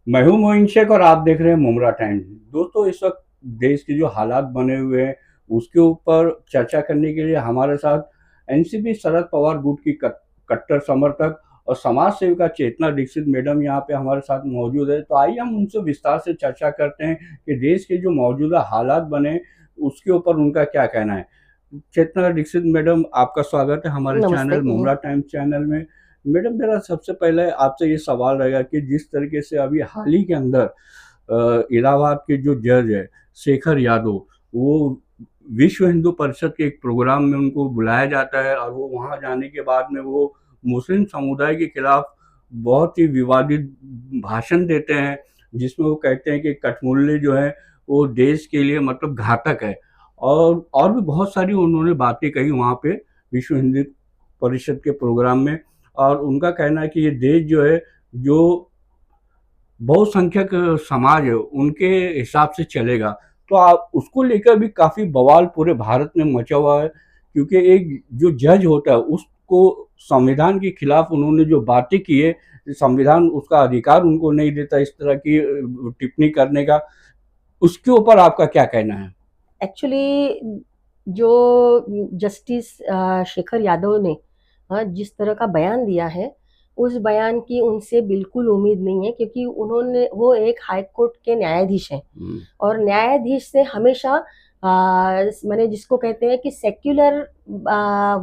मैं हूं मोइन शेख और आप देख रहे हैं मुमरा टाइम्स। दोस्तों, इस वक्त देश के जो हालात बने हुए हैं उसके ऊपर चर्चा करने के लिए हमारे साथ एनसीपी शरद पवार गुट की कट्टर समर्थक और समाज सेविका चेतना दीक्षित मैडम यहाँ पे हमारे साथ मौजूद है। तो आइए हम उनसे विस्तार से चर्चा करते हैं कि देश के जो मौजूदा हालात बने उसके ऊपर उनका क्या कहना है। चेतना दीक्षित मैडम, आपका स्वागत है हमारे नमस्ते। चैनल मुमरा टाइम्स चैनल में। मैडम, मेरा सबसे पहले आपसे ये सवाल रहेगा कि जिस तरीके से अभी हाल ही के अंदर इलाहाबाद के जो जज है शेखर यादव, वो विश्व हिंदू परिषद के एक प्रोग्राम में उनको बुलाया जाता है और वो वहाँ जाने के बाद में वो मुस्लिम समुदाय के खिलाफ बहुत ही विवादित भाषण देते हैं, जिसमें वो कहते हैं कि कठमुल्ले जो है वो देश के लिए मतलब घातक है। और भी बहुत सारी उन्होंने बातें कही वहाँ पे विश्व हिंदू परिषद के प्रोग्राम में। और उनका कहना है कि ये देश जो है, जो बहुसंख्यक समाज है उनके हिसाब से चलेगा। तो आप उसको लेकर भी काफ़ी बवाल पूरे भारत में मचा हुआ है, क्योंकि एक जो जज होता है उसको संविधान के खिलाफ उन्होंने जो बातें की है, संविधान उसका अधिकार उनको नहीं देता इस तरह की टिप्पणी करने का। उसके ऊपर आपका क्या कहना है? एक्चुअली जो जस्टिस शेखर यादव ने जिस तरह का बयान दिया है, उस बयान की उनसे बिल्कुल उम्मीद नहीं है, क्योंकि वो एक हाई कोर्ट के न्यायाधीश हैं। और न्यायाधीश से हमेशा माने जिसको कहते हैं कि सेक्युलर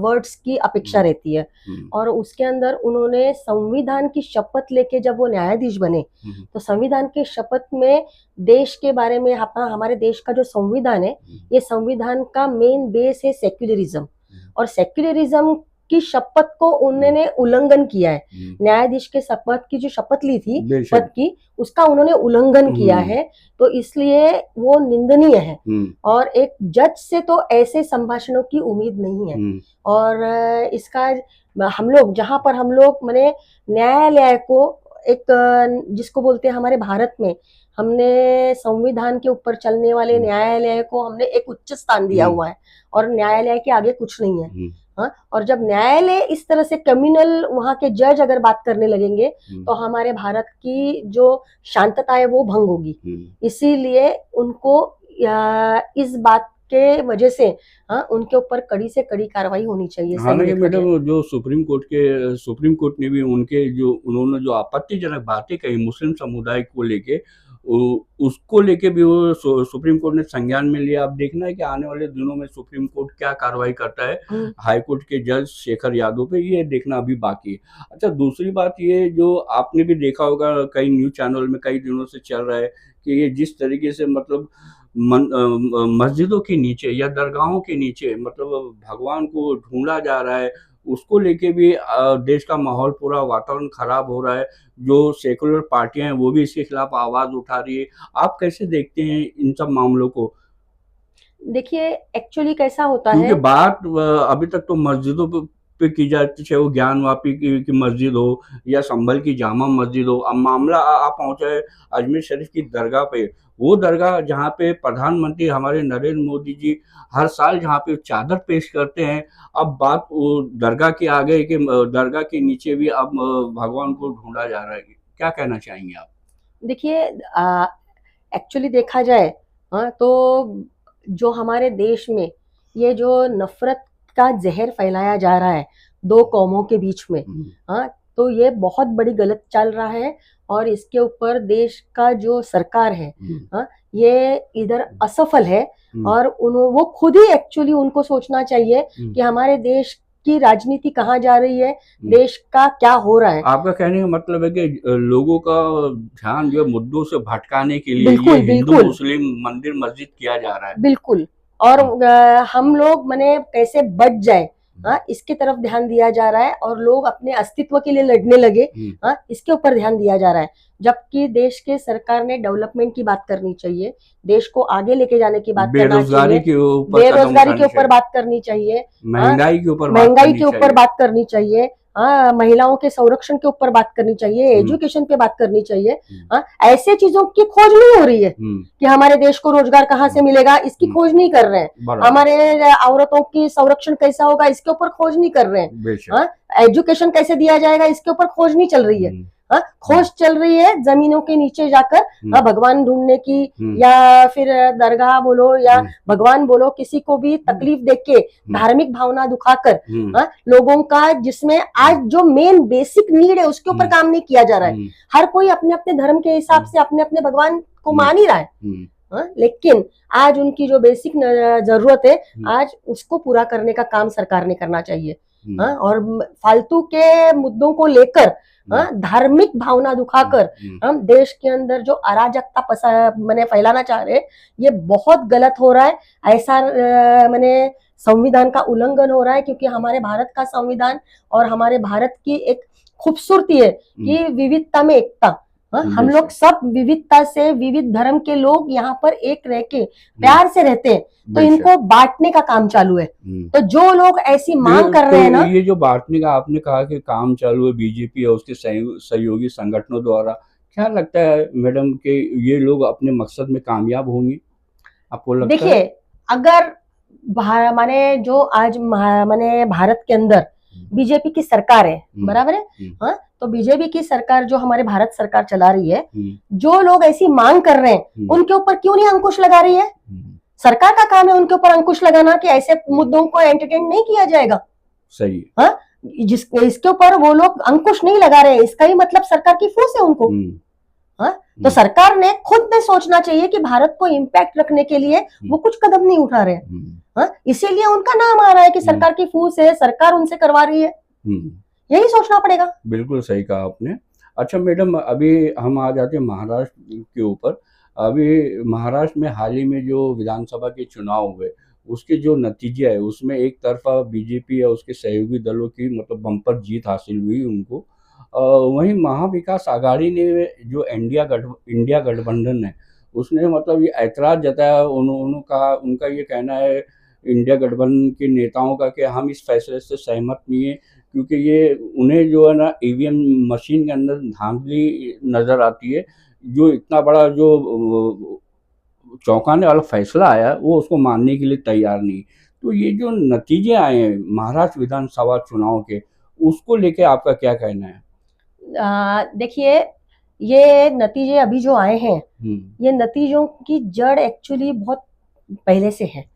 वर्ड्स की अपेक्षा रहती है। और उसके अंदर उन्होंने संविधान की शपथ लेके जब वो न्यायाधीश बने, तो संविधान के शपथ में देश के बारे में, हमारे देश का जो संविधान है, ये संविधान का मेन बेस है सेक्युलरिज्म। और सेक्युलरिज्म की शपथ को उन्होंने उल्लंघन किया है। न्यायाधीश के शपथ की जो शपथ ली थी पद की, उसका उन्होंने उल्लंघन किया है। तो इसलिए वो निंदनीय है। और एक जज से तो ऐसे संभाषणों की उम्मीद नहीं है। और इसका हम लोग जहां पर हम लोग माने न्यायालय को एक जिसको बोलते हैं हमारे भारत में, हमने संविधान के ऊपर चलने वाले न्यायालय को हमने एक उच्च स्थान दिया हुआ है। और न्यायालय के आगे कुछ नहीं है। हाँ, और जब न्यायालय इस तरह से कम्युनल वहां के जज अगर बात करने लगेंगे, तो हमारे भारत की जो शांतता है वो भंग होगी। इसीलिए उनको इस बात के वजह से उनके ऊपर कड़ी से कड़ी कार्रवाई होनी चाहिए। हालांकि मैडम, जो सुप्रीम कोर्ट ने भी उन्होंने जो आपत्तिजनक बातें कही मुस्लिम समुदाय को लेके, उसको लेके भी वो सुप्रीम कोर्ट ने संज्ञान में लिया। अब देखना है कि आने वाले दिनों में सुप्रीम कोर्ट क्या कार्रवाई करता है हाई कोर्ट के जज शेखर यादव पे, ये देखना अभी बाकी है। अच्छा, दूसरी बात ये जो आपने भी देखा होगा कई न्यूज चैनल में कई दिनों से चल रहा है कि ये जिस तरीके से मतलब मस्जिदों के नीचे या दरगाहों के नीचे मतलब भगवान को ढूंढा जा रहा है, उसको लेके भी देश का माहौल पूरा वातावरण खराब हो रहा है। जो सेकुलर पार्टियां हैं वो भी इसके खिलाफ आवाज उठा रही है। आप कैसे देखते हैं इन सब मामलों को? देखिए, एक्चुअली कैसा होता क्योंकि है, बात अभी तक तो मस्जिदों पे की जाती, चाहे वो ज्ञानवापी की मस्जिद हो या संभल की जामा मस्जिद हो। अब मामला आ पहुंचा है अजमेर शरीफ की दरगाह पे। वो दरगाह जहाँ पे प्रधानमंत्री हमारे नरेंद्र मोदी जी हर साल जहाँ पे चादर पेश करते हैं, अब बात वो दरगाह के आगे कि दरगाह के नीचे भी अब भगवान को ढूंढा जा रहा है। क्या कहना चाहेंगे आप? देखिए, एक्चुअली देखा जाए, तो जो हमारे देश में ये जो नफरत का जहर फैलाया जा रहा है दो कौमों के बीच में, तो ये बहुत बड़ी गलत चल रहा है। और इसके ऊपर देश का जो सरकार है, ये इधर असफल है। और वो खुद ही एक्चुअली उनको सोचना चाहिए कि हमारे देश की राजनीति कहाँ जा रही है, देश का क्या हो रहा है। आपका कहने का मतलब है कि लोगों का ध्यान जो है मुद्दों से भटकाने के लिए ये बिल्कुल हिंदू बिल्कुल मुस्लिम मंदिर मस्जिद किया जा रहा है। बिल्कुल। और हम लोग माने कैसे बच जाए, इसके तरफ ध्यान दिया जा रहा है। और लोग अपने अस्तित्व के लिए लड़ने लगे, इसके ऊपर ध्यान दिया जा रहा है। जबकि देश के सरकार ने डेवलपमेंट की बात करनी चाहिए, देश को आगे लेके जाने की बात करना चाहिए, बेरोजगारी के ऊपर बात करनी चाहिए, महंगाई के ऊपर बात करनी चाहिए, महिलाओं के संरक्षण के ऊपर बात करनी चाहिए, एजुकेशन पे बात करनी चाहिए। ऐसे चीजों की खोज नहीं हो रही है कि हमारे देश को रोजगार कहाँ से मिलेगा, इसकी खोज नहीं कर रहे हैं। हमारे औरतों की संरक्षण कैसा होगा, इसके ऊपर खोज नहीं कर रहे हैं। एजुकेशन कैसे दिया जाएगा, इसके ऊपर खोज नहीं चल रही है। खोज चल रही है जमीनों के नीचे जाकर भगवान ढूंढने की, या फिर दरगाह बोलो या भगवान बोलो, किसी को भी तकलीफ देख के धार्मिक भावना दुखाकर लोगों का, जिसमें आज जो मेन बेसिक नीड है उसके ऊपर काम नहीं किया जा रहा है। हर कोई अपने अपने धर्म के हिसाब से अपने अपने भगवान को मान ही रहा है, लेकिन आज उनकी जो बेसिक जरूरत है आज उसको पूरा करने का काम सरकार ने करना चाहिए। और फालतू के मुद्दों को लेकर धार्मिक भावना दुखाकर हम देश के अंदर जो अराजकता मैंने फैलाना चाह रहे हैं, ये बहुत गलत हो रहा है। ऐसा मैंने संविधान का उल्लंघन हो रहा है, क्योंकि हमारे भारत का संविधान और हमारे भारत की एक खूबसूरती है कि विविधता में एकता। हम लोग सब विविधता से, विविध धर्म के लोग यहाँ पर एक रह के प्यार से रहते हैं, तो इनको बांटने का काम चालू है। तो जो लोग ऐसी मांग कर रहे हैं ना, ये जो बांटने का आपने कहा कि काम चालू है बीजेपी और उसके सहयोगी संगठनों द्वारा, क्या लगता है मैडम कि ये लोग अपने मकसद में कामयाब होंगे, आपको लगता है? देखिए, अगर माने जो आज माने भारत के अंदर बीजेपी की सरकार है, बराबर है, तो बीजेपी की सरकार जो हमारे भारत सरकार चला रही है, जो लोग ऐसी मांग कर रहे हैं उनके ऊपर क्यों नहीं अंकुश लगा रही है? सरकार का काम है उनके ऊपर अंकुश लगाना कि ऐसे मुद्दों को एंटरटेन नहीं किया जाएगा। सही। इसके ऊपर वो लोग अंकुश नहीं लगा रहे हैं, इसका ही मतलब सरकार की फूस है उनको। तो सरकार ने खुद में सोचना चाहिए कि भारत को इम्पैक्ट रखने के लिए वो कुछ कदम नहीं उठा रहे हैं, इसीलिए उनका नाम आ रहा है कि सरकार की फूस है, सरकार उनसे करवा रही है। यही सोचना पड़ेगा। बिल्कुल सही कहा आपने। अच्छा मैडम, अभी हम आ जाते हैं महाराष्ट्र के ऊपर। अभी महाराष्ट्र में हाल ही में जो विधानसभा के चुनाव हुए, उसके जो नतीजे है उसमें एक तरफा बीजेपी या उसके सहयोगी दलों की मतलब बम्पर जीत हासिल हुई उनको। वहीं महाविकास आघाड़ी ने जो इंडिया गठबंधन है उसने मतलब ये ऐतराज जताया, उन्होंने कहा, उनका ये कहना है इंडिया गठबंधन के नेताओं का कि हम इस फैसले से सहमत नहीं है, क्योंकि ये उन्हें जो है ना ईवीएम मशीन के अंदर धांधली नज़र आती है। जो इतना बड़ा जो चौंकाने वाला फैसला आया वो उसको मानने के लिए तैयार नहीं। तो ये जो नतीजे आए हैं महाराष्ट्र विधानसभा चुनाव के, उसको लेके आपका क्या कहना है? देखिए, ये नतीजे अभी जो आए हैं, ये नतीजों की जड़ एक्चुअली बहुत पहले से है।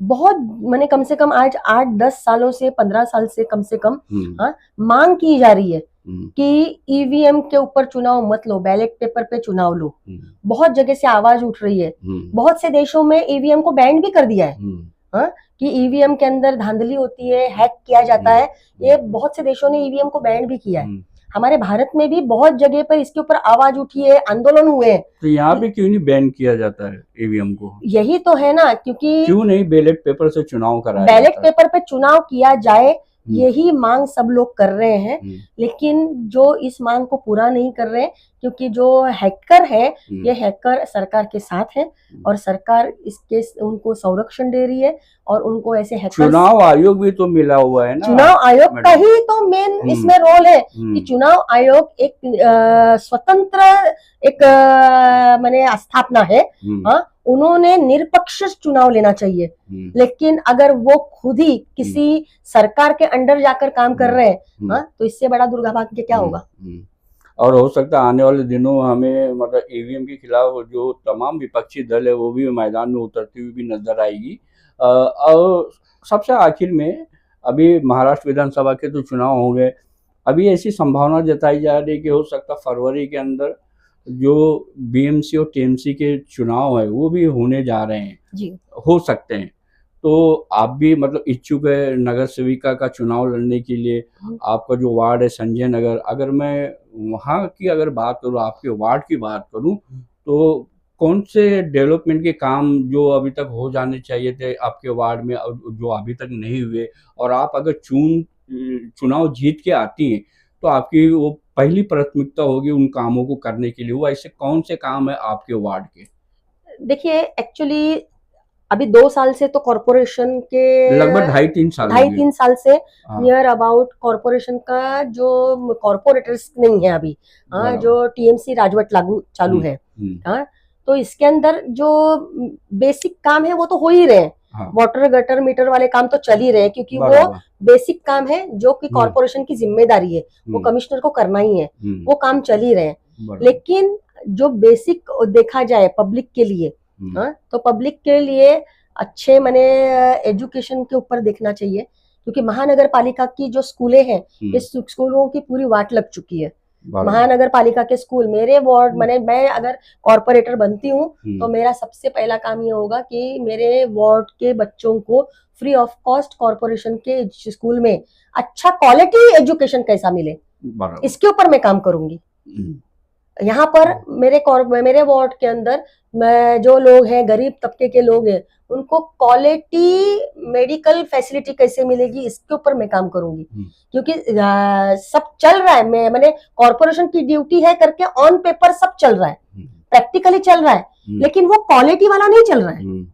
बहुत मैंने कम से कम आज 8-10 सालों से, 15 साल से कम मांग की जा रही है कि ईवीएम के ऊपर चुनाव मत लो, बैलेट पेपर पे चुनाव लो। बहुत जगह से आवाज उठ रही है। बहुत से देशों में ईवीएम को बैन भी कर दिया है, कि ईवीएम के अंदर धांधली होती है, हैक किया जाता है। ये बहुत से देशों ने ईवीएम को बैन भी किया है। हमारे भारत में भी बहुत जगह पर इसके ऊपर आवाज उठी है, आंदोलन हुए हैं। तो यहाँ पे क्यों नहीं बैन किया जाता है ईवीएम को? यही तो है ना, क्योंकि क्यों नहीं बैलेट पेपर से चुनाव कराया बैलेट पेपर पे चुनाव किया जाए, यही मांग सब लोग कर रहे हैं। लेकिन जो इस मांग को पूरा नहीं कर रहे, क्योंकि जो हैकर है, ये हैकर सरकार के साथ है और सरकार इसके उनको संरक्षण दे रही है और उनको ऐसे हैकर। चुनाव आयोग भी तो मिला हुआ है ना, चुनाव आयोग का ही तो मेन इसमें रोल है कि चुनाव आयोग एक स्वतंत्र एक माने स्थापना है। उन्होंने निरपक्ष चुनाव लेना चाहिए। लेकिन अगर वो खुद ही किसी सरकार के अंडर जाकर काम कर रहे हैं, तो इससे बड़ा दुर्भाग्य क्या होगा। और हो सकता है आने वाले दिनों हमें मतलब ईवीएम के खिलाफ जो तमाम विपक्षी दल है वो भी मैदान में उतरती हुई भी नजर आएगी। और सबसे आखिर में अभी महाराष्ट्र विधानसभा के तो चुनाव हो गए, अभी ऐसी संभावना जताई जा रही है कि हो सकता फरवरी के अंदर जो बीएमसी और टीएमसी के चुनाव है वो भी होने जा रहे हैं जी, हो सकते हैं। तो आप भी मतलब इच्छुक है नगर सेविका का चुनाव लड़ने के लिए? आपका जो वार्ड है संजय नगर, अगर मैं वहाँ की अगर बात करूँ, आपके वार्ड की बात करूँ, तो कौन से डेवलपमेंट के काम जो अभी तक हो जाने चाहिए थे आपके वार्ड में जो अभी तक नहीं हुए, और आप अगर चुनाव जीत के आती हैं तो आपकी वो पहली प्राथमिकता होगी उन कामों को करने के लिए, वो ऐसे कौन से काम है आपके वार्ड के? देखिए, एक्चुअली अभी 2 साल से तो कॉर्पोरेशन के लगभग 2.5-3 साल से नियर अबाउट कॉर्पोरेशन का जो कॉर्पोरेटर्स नहीं है अभी, जो टीएमसी राजवट लागू चालू है। तो इसके अंदर जो बेसिक काम है वो तो हो ही रहे हैं, हाँ वाटर गटर मीटर वाले काम तो चल ही रहे हैं, क्योंकि वो बराबर बेसिक काम है जो कि कॉर्पोरेशन की जिम्मेदारी है, वो कमिश्नर को करना ही है, वो काम चल ही रहे हैं। बराबर लेकिन जो बेसिक देखा जाए पब्लिक के लिए, तो पब्लिक के लिए अच्छे माने एजुकेशन के ऊपर देखना चाहिए, क्योंकि महानगर पालिका की जो स्कूलें हैं, इस स्कूलों की पूरी वाट लग चुकी है। महानगर पालिका के स्कूल मेरे वार्ड माने मैं अगर कॉर्पोरेटर बनती हूँ तो मेरा सबसे पहला काम ये होगा कि मेरे वार्ड के बच्चों को फ्री ऑफ कॉस्ट कॉर्पोरेशन के स्कूल में अच्छा क्वालिटी एजुकेशन कैसा मिले, इसके ऊपर मैं काम करूंगी। यहाँ पर मेरे वार्ड के अंदर जो लोग हैं, गरीब तबके के लोग हैं, उनको क्वालिटी मेडिकल फैसिलिटी कैसे मिलेगी, इसके ऊपर मैं काम करूंगी। क्योंकि सब चल रहा है, मैंने कॉर्पोरेशन की ड्यूटी है करके ऑन पेपर सब चल रहा है, प्रैक्टिकली चल रहा है, लेकिन वो क्वालिटी वाला नहीं चल रहा है।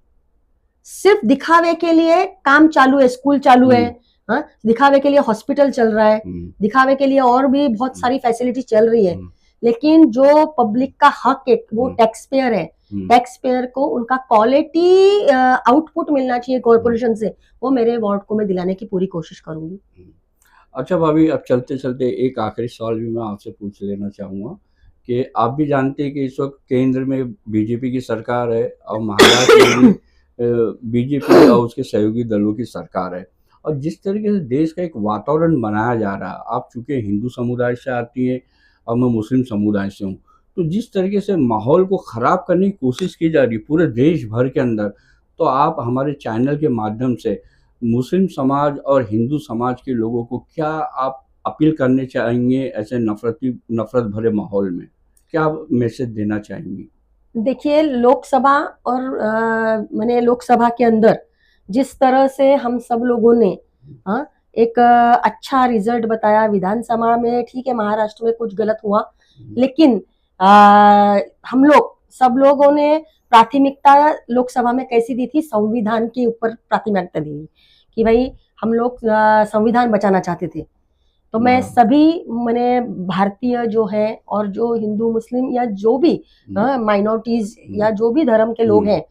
सिर्फ दिखावे के लिए काम चालू है, स्कूल चालू है, दिखावे के लिए हॉस्पिटल चल रहा है, दिखावे के लिए और भी बहुत सारी फैसिलिटी चल रही है, लेकिन जो पब्लिक का हक है वो टैक्स पेयर है। टैक्स पेयर को उनका क्वालिटी आउटपुट मिलना चाहिए कॉर्पोरेशन से, वो मेरे वार्ड को मैं दिलाने की पूरी कोशिश करूंगी। अच्छा भाभी, अब चलते चलते एक आखिरी सवाल भी मैं आपसे पूछ लेना चाहूँगा कि आप भी जानते हैं कि इस वक्त केंद्र में बीजेपी की सरकार है और महाराष्ट्र में बीजेपी और उसके सहयोगी दलों की सरकार है, और जिस तरीके से देश का एक वातावरण बनाया जा रहा है, आप चूंकि हिंदू समुदाय से आती है और मैं मुस्लिम समुदाय से हूँ, तो जिस तरीके से माहौल को ख़राब करने की कोशिश की जा रही है पूरे देश भर के अंदर, तो आप हमारे चैनल के माध्यम से मुस्लिम समाज और हिंदू समाज के लोगों को क्या आप अपील करने चाहेंगे ऐसे नफरत भरे माहौल में, क्या मैसेज देना चाहेंगी? देखिए, लोकसभा और मैंने लोकसभा के अंदर जिस तरह से हम सब लोगों ने एक अच्छा रिजल्ट बताया, विधानसभा में ठीक है महाराष्ट्र में कुछ गलत हुआ, लेकिन हम लोग सब लोगों ने प्राथमिकता लोकसभा में कैसी दी थी, संविधान के ऊपर प्राथमिकता दी कि भाई हम लोग संविधान बचाना चाहते थे। तो मैं सभी मैंने भारतीय जो है और जो हिंदू मुस्लिम या जो भी माइनॉरिटीज या जो भी धर्म के लोग हैं,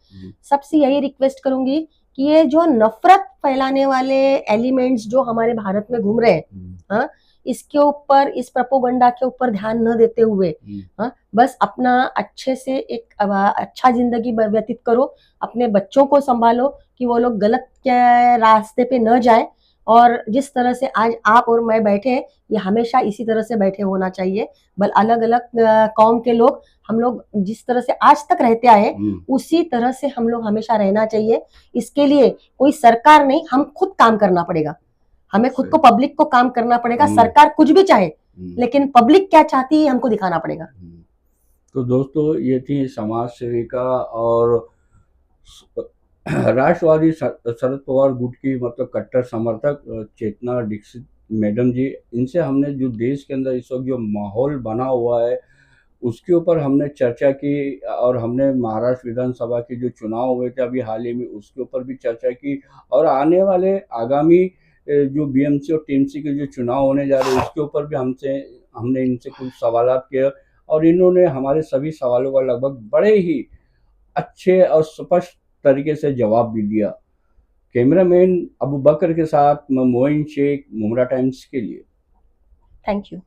सबसे यही रिक्वेस्ट करूंगी कि ये जो नफरत फैलाने वाले एलिमेंट्स जो हमारे भारत में घूम रहे हैं, इसके ऊपर, इस प्रोपोगंडा के ऊपर ध्यान न देते हुए बस अपना अच्छे से एक अच्छा जिंदगी व्यतीत करो, अपने बच्चों को संभालो कि वो लोग गलत के रास्ते पे न जाए, और जिस तरह से आज आप और मैं बैठे हैं, ये हमेशा इसी तरह से बैठे होना चाहिए। बल अलग अलग कौम के लोग, हम लोग जिस तरह से आज तक रहते आए उसी तरह से हम लोग हमेशा रहना चाहिए। इसके लिए कोई सरकार नहीं, हम खुद काम करना पड़ेगा, हमें खुद को, पब्लिक को काम करना पड़ेगा। सरकार कुछ भी चाहे, लेकिन पब्लिक क्या चाहती है हमको दिखाना पड़ेगा। तो दोस्तों, ये थी समाज सेविका और राष्ट्रवादी शरद पवार गुट की मतलब कट्टर समर्थक चेतना दीक्षित मैडम जी, इनसे हमने जो देश के अंदर इस वक्त जो माहौल बना हुआ है उसके ऊपर हमने चर्चा की, और हमने महाराष्ट्र विधानसभा के जो चुनाव हुए थे अभी हाल ही में उसके ऊपर भी चर्चा की, और आने वाले आगामी जो बीएमसी और टीएमसी के जो चुनाव होने जा रहे हैं उसके ऊपर भी हमने इनसे कुछ सवालात किए, और इन्होंने हमारे सभी सवालों का लगभग बड़े ही अच्छे और स्पष्ट तरीके से जवाब भी दिया। कैमरामैन अबू बकर के साथ मैं मोइन शेख, मुमरा टाइम्स के लिए। Thank you.